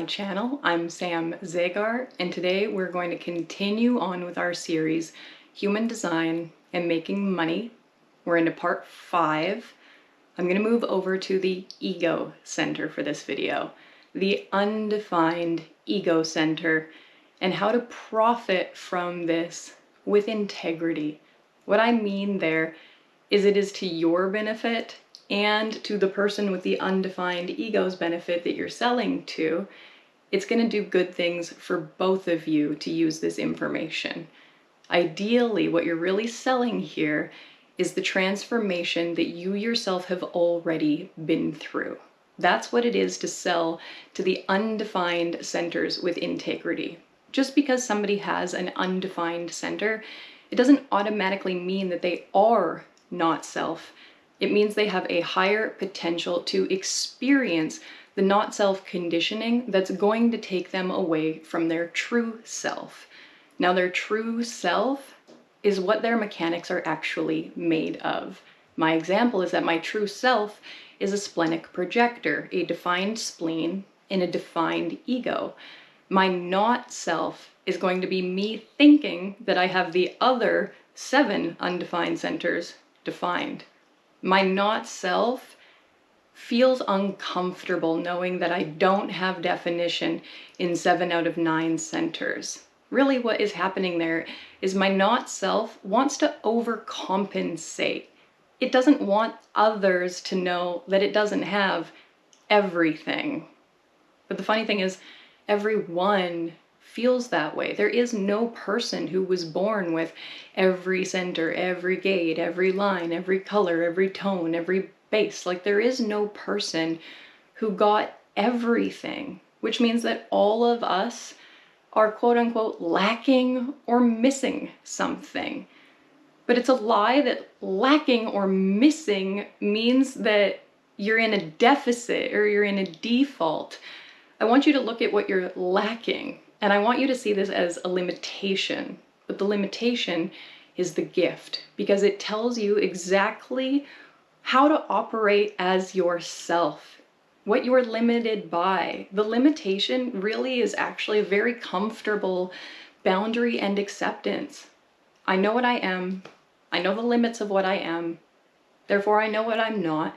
channel. I'm Sam Zagar, and today we're going to continue on with our series, Human Design and Making Money. We're into part 5. I'm going to move over to the ego center for this video, the undefined ego center, and how to profit from this with integrity. What I mean there is it is to your benefit and to the person with the undefined ego's benefit that you're selling to. It's going to do good things for both of you to use this information. Ideally, what you're really selling here is the transformation that you yourself have already been through. That's what it is to sell to the undefined centers with integrity. Just because somebody has an undefined center, it doesn't automatically mean that they are not self. It means they have a higher potential to experience the not self conditioning that's going to take them away from their true self. Now, their true self is what their mechanics are actually made of. My example is that my true self is a splenic projector, a defined spleen, and a defined ego. My not self is going to be me thinking that I have the other 7 undefined centers defined. My not self feels uncomfortable knowing that I don't have definition in 7 out of 9 centers. Really what is happening there is my not self wants to overcompensate. It doesn't want others to know that it doesn't have everything. But the funny thing is, everyone feels that way. There is no person who was born with every center, every gate, every line, every color, every tone, every base. Like, there is no person who got everything, which means that all of us are quote unquote lacking or missing something. But it's a lie that lacking or missing means that you're in a deficit or you're in a default. I want you to look at what you're lacking, and I want you to see this as a limitation. But the limitation is the gift, because it tells you exactly how to operate as yourself, what you're limited by. The limitation really is actually a very comfortable boundary and acceptance. I know what I am. I know the limits of what I am. Therefore, I know what I'm not.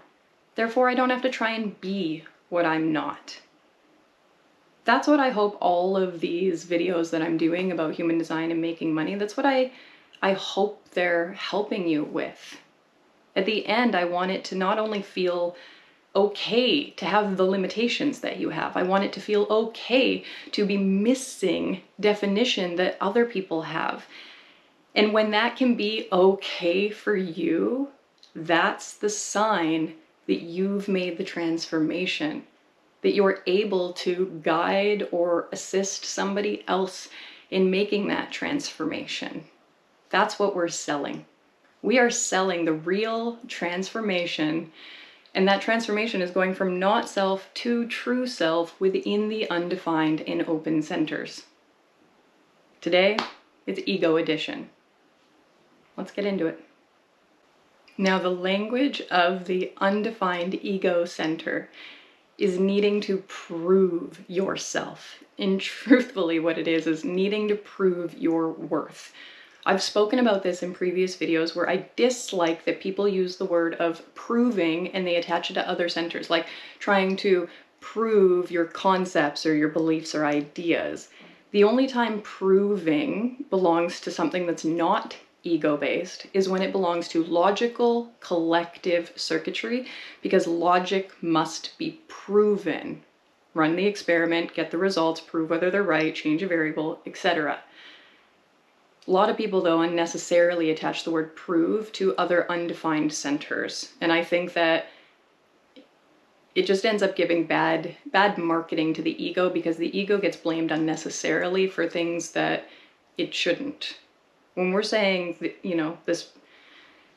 Therefore, I don't have to try and be what I'm not. That's what I hope all of these videos that I'm doing about human design and making money, that's what I hope they're helping you with. At the end, I want it to not only feel okay to have the limitations that you have, I want it to feel okay to be missing definition that other people have. And when that can be okay for you, that's the sign that you've made the transformation, that you're able to guide or assist somebody else in making that transformation. That's what we're selling. We are selling the real transformation, and that transformation is going from not self to true self within the undefined and open centers. Today, it's ego edition. Let's get into it. Now, the language of the undefined ego center is needing to prove yourself. And truthfully, what it is needing to prove your worth. I've spoken about this in previous videos where I dislike that people use the word of proving and they attach it to other centers, like trying to prove your concepts or your beliefs or ideas. The only time proving belongs to something that's not ego-based is when it belongs to logical collective circuitry, because logic must be proven. Run the experiment, get the results, prove whether they're right, change a variable, etc. A lot of people, though, unnecessarily attach the word prove to other undefined centers, and I think that it just ends up giving bad marketing to the ego, because the ego gets blamed unnecessarily for things that it shouldn't. When we're saying that, this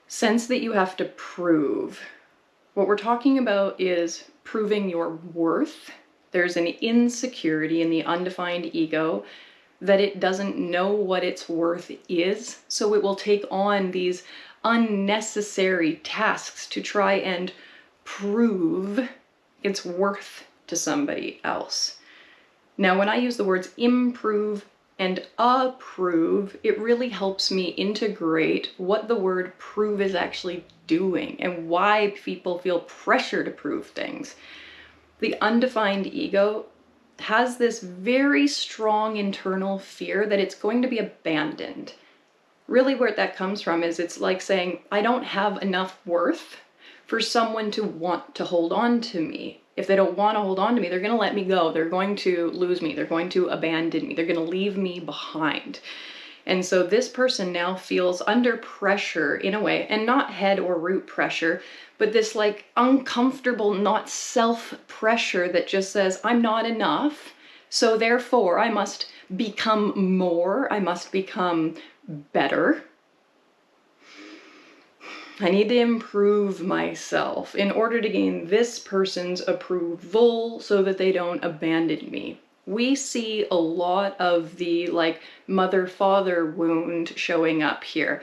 sense that you have to prove, what we're talking about is proving your worth. There's an insecurity in the undefined ego that it doesn't know what its worth is, so it will take on these unnecessary tasks to try and prove its worth to somebody else. Now, when I use the words improve and approve, it really helps me integrate what the word prove is actually doing and why people feel pressure to prove things. The undefined ego has this very strong internal fear that it's going to be abandoned. Really, where that comes from is it's like saying, I don't have enough worth for someone to want to hold on to me. If they don't want to hold on to me, they're going to let me go. They're going to lose me. They're going to abandon me. They're going to leave me behind. And so this person now feels under pressure in a way, and not head or root pressure, but this like uncomfortable, not self pressure that just says, I'm not enough. So therefore I must become more. I must become better. I need to improve myself in order to gain this person's approval so that they don't abandon me. We see a lot of the like mother-father wound showing up here.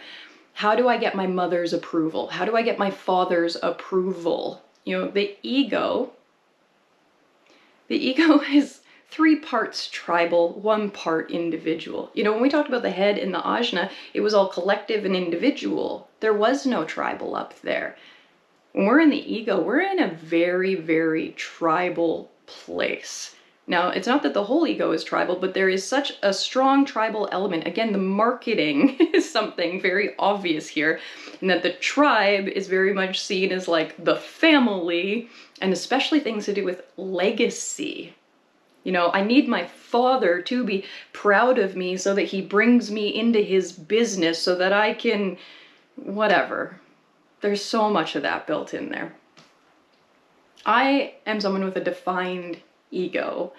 How do I get my mother's approval? How do I get my father's approval? You know, the ego is 3 parts tribal, 1 part individual. You know, when we talked about the head in the ajna, it was all collective and individual. There was no tribal up there. When we're in the ego, we're in a very, very tribal place. Now, it's not that the whole ego is tribal, but there is such a strong tribal element. Again, the marketing is something very obvious here, and that the tribe is very much seen as like the family, and especially things to do with legacy. You know, I need my father to be proud of me so that he brings me into his business so that I can, whatever. There's so much of that built in there. I am someone with a defined ego.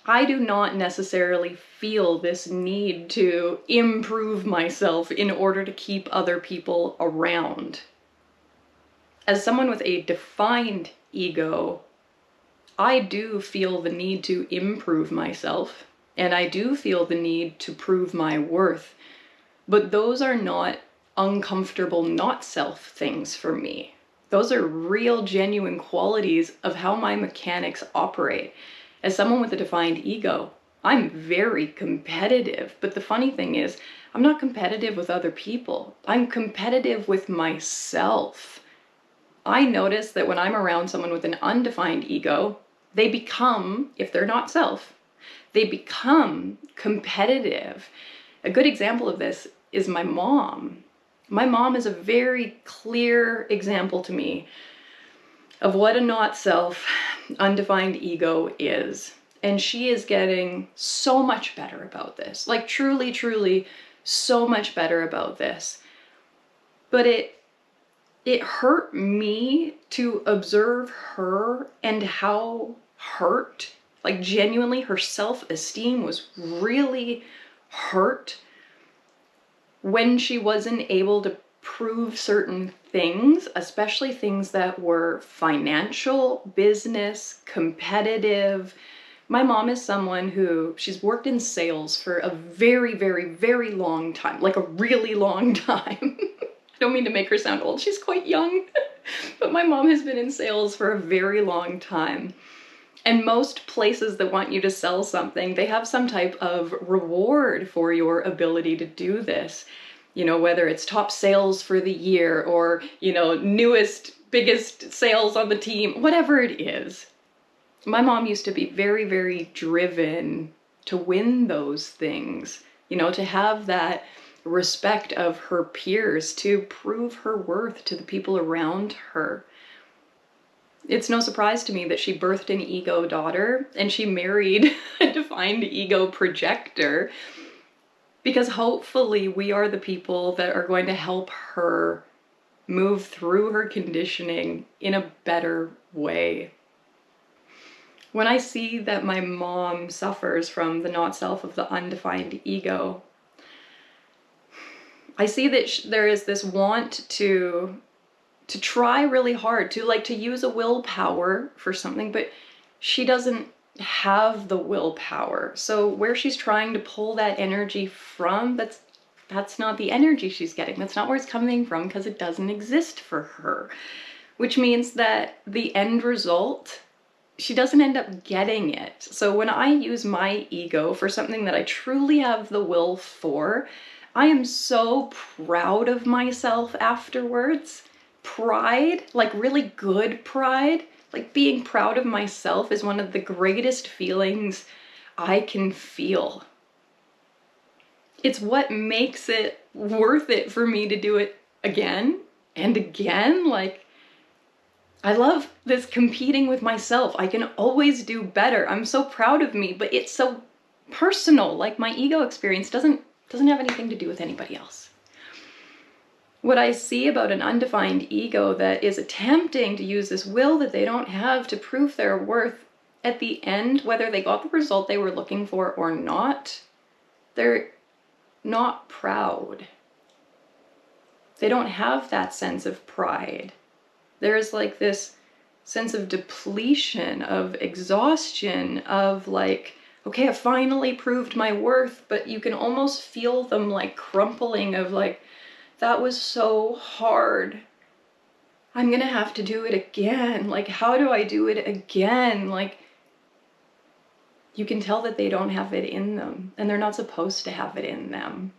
I do not necessarily feel this need to improve myself in order to keep other people around. As someone with a defined ego, I do feel the need to improve myself, and I do feel the need to prove my worth, but those are not uncomfortable not self things for me. Those are real, genuine qualities of how my mechanics operate. As someone with a defined ego, I'm very competitive, but the funny thing is, I'm not competitive with other people. I'm competitive with myself. I notice that when I'm around someone with an undefined ego, they become, if they're not self, they become competitive. A good example of this is my mom. My mom is a very clear example to me of what a not self, undefined ego is. And she is getting so much better about this. Like truly, truly so much better about this. But it hurt me to observe her and how hurt, like genuinely her self-esteem was really hurt when she wasn't able to prove certain things, especially things that were financial, business, competitive. My mom is someone who, she's worked in sales for a very, very, very long time, like a really long time. I don't mean to make her sound old, she's quite young, but my mom has been in sales for a very long time. And most places that want you to sell something, they have some type of reward for your ability to do this. You know, whether it's top sales for the year or, you know, newest, biggest sales on the team, whatever it is. My mom used to be very, very driven to win those things, you know, to have that respect of her peers, to prove her worth to the people around her. It's no surprise to me that she birthed an ego daughter and she married a defined ego projector, because hopefully we are the people that are going to help her move through her conditioning in a better way. When I see that my mom suffers from the not self of the undefined ego, I see that there is this want to try really hard, to use a willpower for something, but she doesn't have the willpower. So where she's trying to pull that energy from, that's not the energy she's getting. That's not where it's coming from, because it doesn't exist for her. Which means that the end result she doesn't end up getting it. So when I use my ego for something that I truly have the will for, I am so proud of myself afterwards. Pride, like really good pride, like being proud of myself is one of the greatest feelings I can feel. It's what makes it worth it for me to do it again and again. Like, I love this competing with myself. I can always do better. I'm so proud of me, but it's so personal. Like, my ego experience doesn't have anything to do with anybody else. What I see about an undefined ego that is attempting to use this will that they don't have to prove their worth, at the end, whether they got the result they were looking for or not, they're not proud. They don't have that sense of pride. There's like this sense of depletion, of exhaustion, of like, okay, I finally proved my worth, but you can almost feel them like crumpling of like, that was so hard. I'm gonna have to do it again. Like, how do I do it again? Like, you can tell that they don't have it in them, and they're not supposed to have it in them.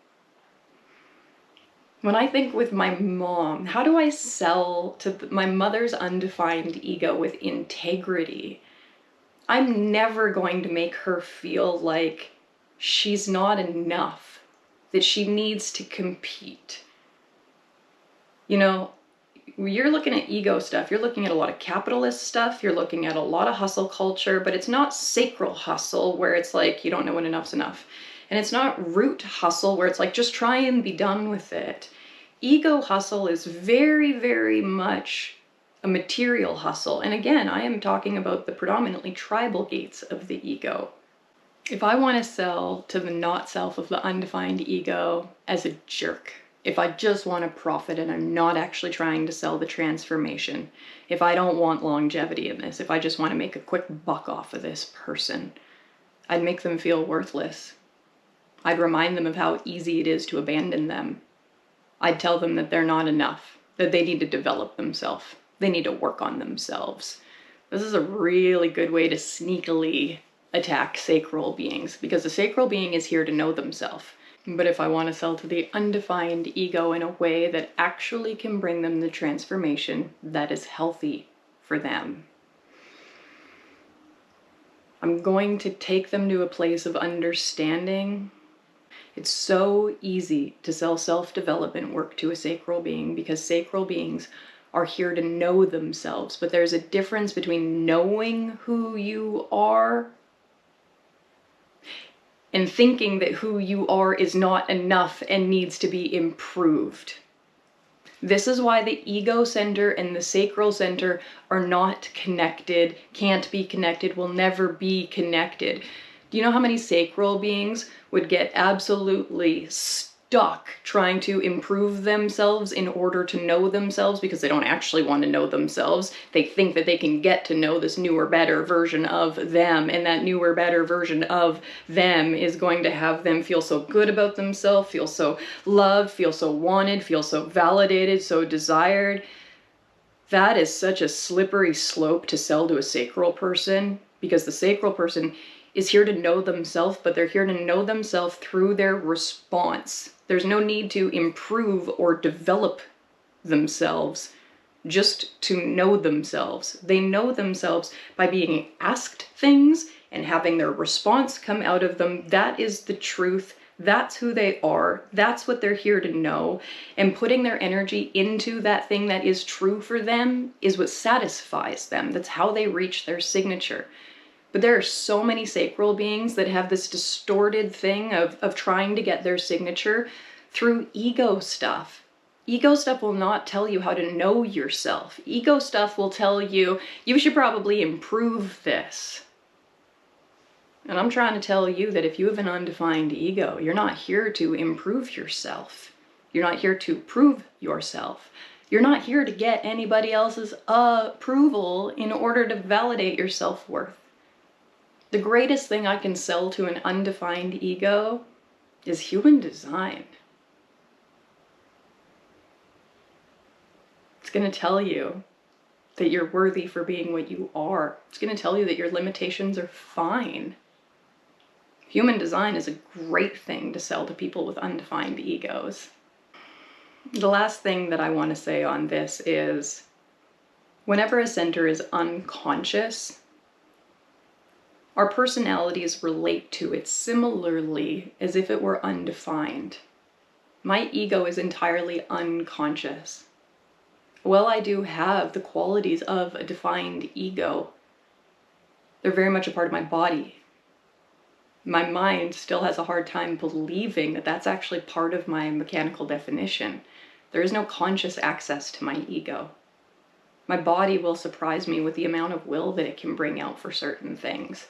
When I think with my mom, how do I sell to my mother's undefined ego with integrity? I'm never going to make her feel like she's not enough, that she needs to compete. You know, when you're looking at ego stuff, you're looking at a lot of capitalist stuff, you're looking at a lot of hustle culture, but it's not sacral hustle where it's like, you don't know when enough's enough. And it's not root hustle where it's like, just try and be done with it. Ego hustle is very, very much a material hustle. And again, I am talking about the predominantly tribal gates of the ego. If I want to sell to the not self of the undefined ego as a jerk, if I just want to profit and I'm not actually trying to sell the transformation, if I don't want longevity in this, if I just want to make a quick buck off of this person, I'd make them feel worthless. I'd remind them of how easy it is to abandon them. I'd tell them that they're not enough, that they need to develop themselves. They need to work on themselves. This is a really good way to sneakily attack sacral beings, because the sacral being is here to know themselves. But if I want to sell to the undefined ego in a way that actually can bring them the transformation that is healthy for them, I'm going to take them to a place of understanding. It's so easy to sell self-development work to a sacral being because sacral beings are here to know themselves. But there's a difference between knowing who you are and thinking that who you are is not enough and needs to be improved. This is why the ego center and the sacral center are not connected, can't be connected, will never be connected. Do you know how many sacral beings would get absolutely stuck trying to improve themselves in order to know themselves because they don't actually want to know themselves? They think that they can get to know this newer, better version of them, and that newer, better version of them is going to have them feel so good about themselves, feel so loved, feel so wanted, feel so validated, so desired. That is such a slippery slope to sell to a sacral person, because the sacral person is here to know themselves, but they're here to know themselves through their response. There's no need to improve or develop themselves just to know themselves. They know themselves by being asked things and having their response come out of them. That is the truth. That's who they are. That's what they're here to know. And putting their energy into that thing that is true for them is what satisfies them. That's how they reach their signature. But there are so many sacral beings that have this distorted thing of trying to get their signature through ego stuff. Ego stuff will not tell you how to know yourself. Ego stuff will tell you, you should probably improve this. And I'm trying to tell you that if you have an undefined ego, you're not here to improve yourself. You're not here to prove yourself. You're not here to get anybody else's approval in order to validate your self-worth. The greatest thing I can sell to an undefined ego is human design. It's going to tell you that you're worthy for being what you are. It's going to tell you that your limitations are fine. Human design is a great thing to sell to people with undefined egos. The last thing that I want to say on this is whenever a center is unconscious, our personalities relate to it similarly as if it were undefined. My ego is entirely unconscious. While I do have the qualities of a defined ego, they're very much a part of my body. My mind still has a hard time believing that that's actually part of my mechanical definition. There is no conscious access to my ego. My body will surprise me with the amount of will that it can bring out for certain things.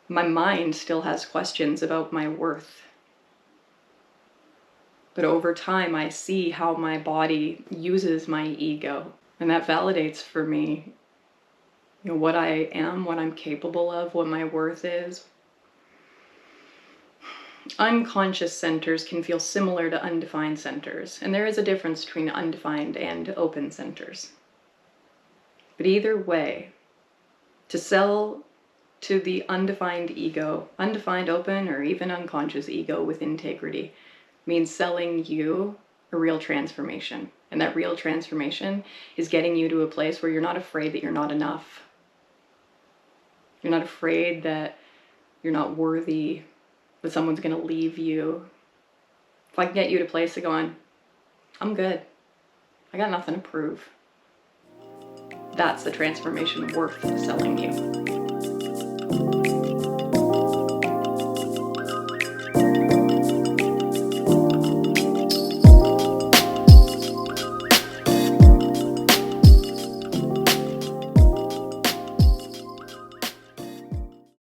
My mind still has questions about my worth. But over time, I see how my body uses my ego. And that validates for me, what I am, what I'm capable of, what my worth is. Unconscious centers can feel similar to undefined centers. And there is a difference between undefined and open centers. But either way, to sell to the undefined ego, undefined open or even unconscious ego with integrity, means selling you a real transformation. And that real transformation is getting you to a place where you're not afraid that you're not enough. You're not afraid that you're not worthy, that someone's going to leave you. If I can get you to a place of going, I'm good, I got nothing to prove, that's the transformation worth selling you.